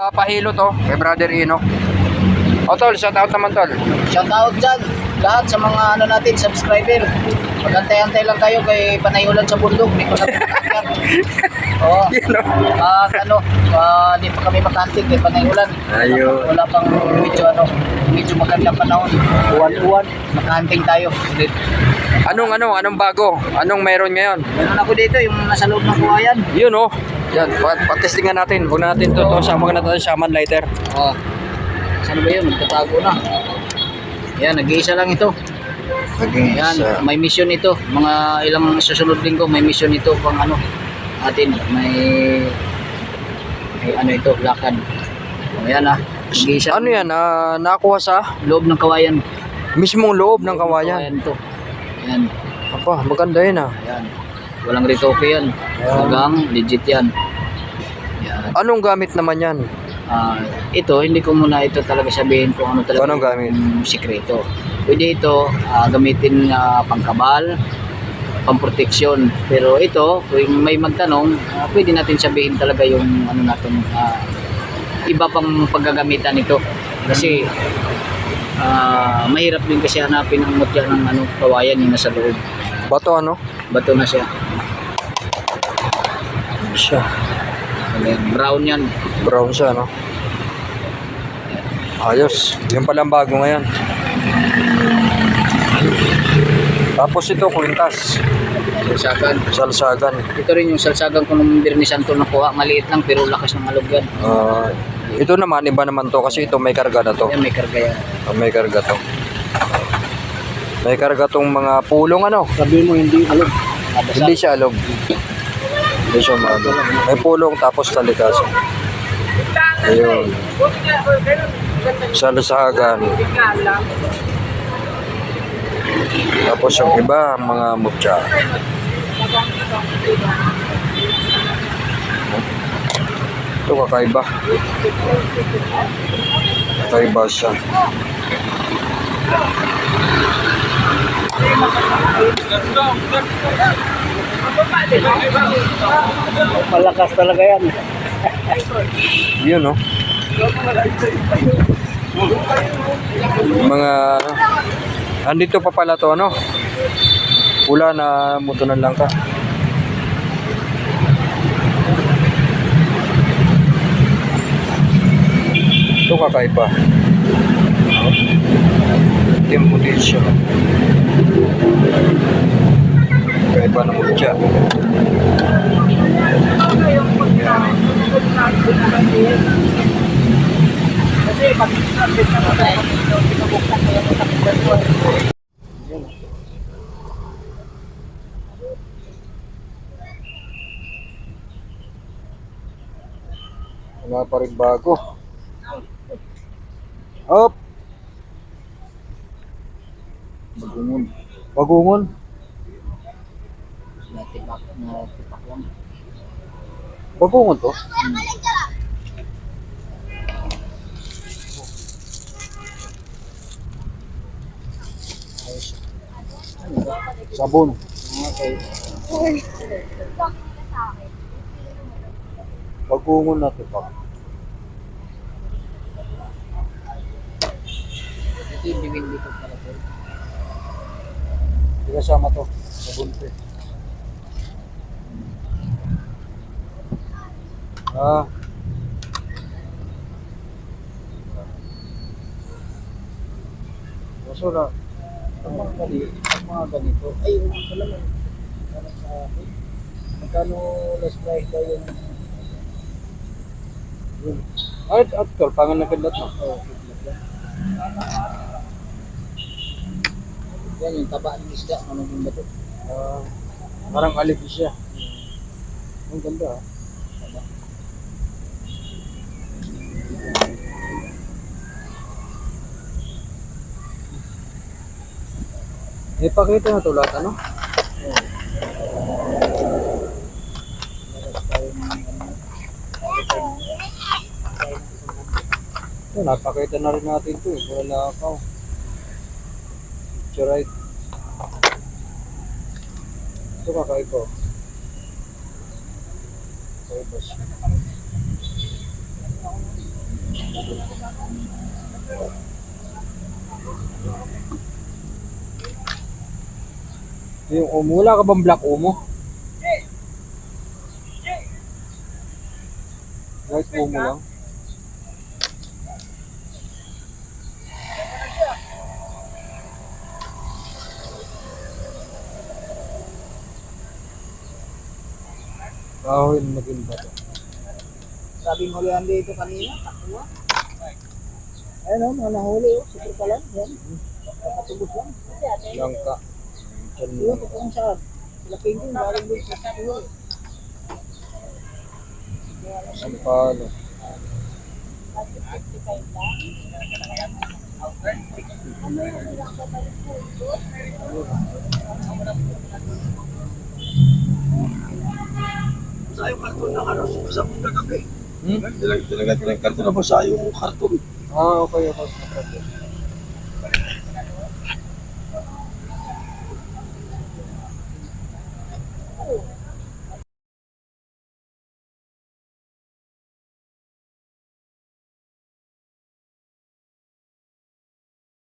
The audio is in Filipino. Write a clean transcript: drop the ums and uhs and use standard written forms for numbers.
Pahilo to, kay Brother Ino. O tol, shout out naman tol. Shout out dyan, lahat sa mga ano natin, subscriber. Magantay-antay lang kayo kay panay ulan sa bundok. Hindi ko na pinakakyan. Oo. Hindi pa kami makanting kay panay ulan. Ayun. Wala pang medyo magandang panahon. Uwan-uwan, makanting tayo. Anong bago? Anong meron ngayon? Meron ako dito, yung nasa loob ng kuwayan. Yun oh. Yan, patestingan natin. Huwag natin to sama natin shaman lighter. Oo. Saan ba yun? Nagtatago na. Yan, nag-iisa lang ito. Yan, may mission ito. Mga ilang susunod linggo, may mission ito pang atin. May ano ito, lakad. O yan nag-iisa. Ano yan? Nakuha sa Loob ng kawayan. mismong loob ng kawayan. Kawayan ito. Yan. Apa, maganda yun Yan. Walang retoke yan. Hanggang legit yan. Yan. Anong gamit naman yan? Ito, hindi ko muna ito talaga sabihin kung ano talaga Anong gamit? yung sikreto. Pwede ito gamitin pangkabal, pamproteksyon. Pero ito, kung may magtanong, pwede natin sabihin talaga yung natin, iba pang paggagamitan ito. Kasi mahirap din kasi hanapin ang mutya ng kawayan yung nasa loob. Bato ano? Bato na siya. Siya. Brown yan. Brown siya, no? Ayos. Yung palang bago ngayon. Tapos ito, kwintas. Salsagan. Salsagan. Ito rin yung salsagan ko nung Birnisan to nakuha. Maliit lang pero lakas ng alog yan. Ito naman, iba naman to kasi ito may karga na to. Yan, may karga yan. May karga to. May karga tong mga pulong ano. Sabi mo hindi alog. Hindi siya alog. Hindi siya maalog. May pulong tapos talikasan. Ayun. Salsagan. Tapos yung iba, mga mutya. Ito kakaiba. Kakaiba siya. Malakas talaga yan. Yun no. Mga andito pa pala to ano. Pula na mutunan lang ka. Ito kakaiba. Tempo din siya. Kakaiba na mutya. Wala pa rin bago. Hop! Bagungon. Bagungon. Natipak lang. Bagungon to? Sabon. Okay. Bagungon natin pa. Ito yung bibing dito pala po. Hindi kasama to. Sabon to. Kaso na. Ang mga ganito. Ay, yung pala mo. Parang sa akin. Magkano less price daw yung Ay, actual, pangan na kidlat mo. yan yung taba ng isda. Ano yung bato? Parang alipis siya. Ang ganda Ipakita na to lahat, ano? Napakita na rin natin ito eh. Wala ako. Picture right. Ito kakaiba. Kakaiba siya. Yung umo, wala ka bang black umo? White umo lang. Kahoy na maging bato. Sabi mo yan dito kanina, takuha. Ayun o, mga nahuli o, super pa lang. Yan, nakatubos lang. Langka. Yun, kung saan. Laking din, galing din sa takuha. Sampalo. Sa yung karton na ano, sa punta gabi. Hmm? Talaga ng karton na ba sa yung karton? Ah, okay, okay.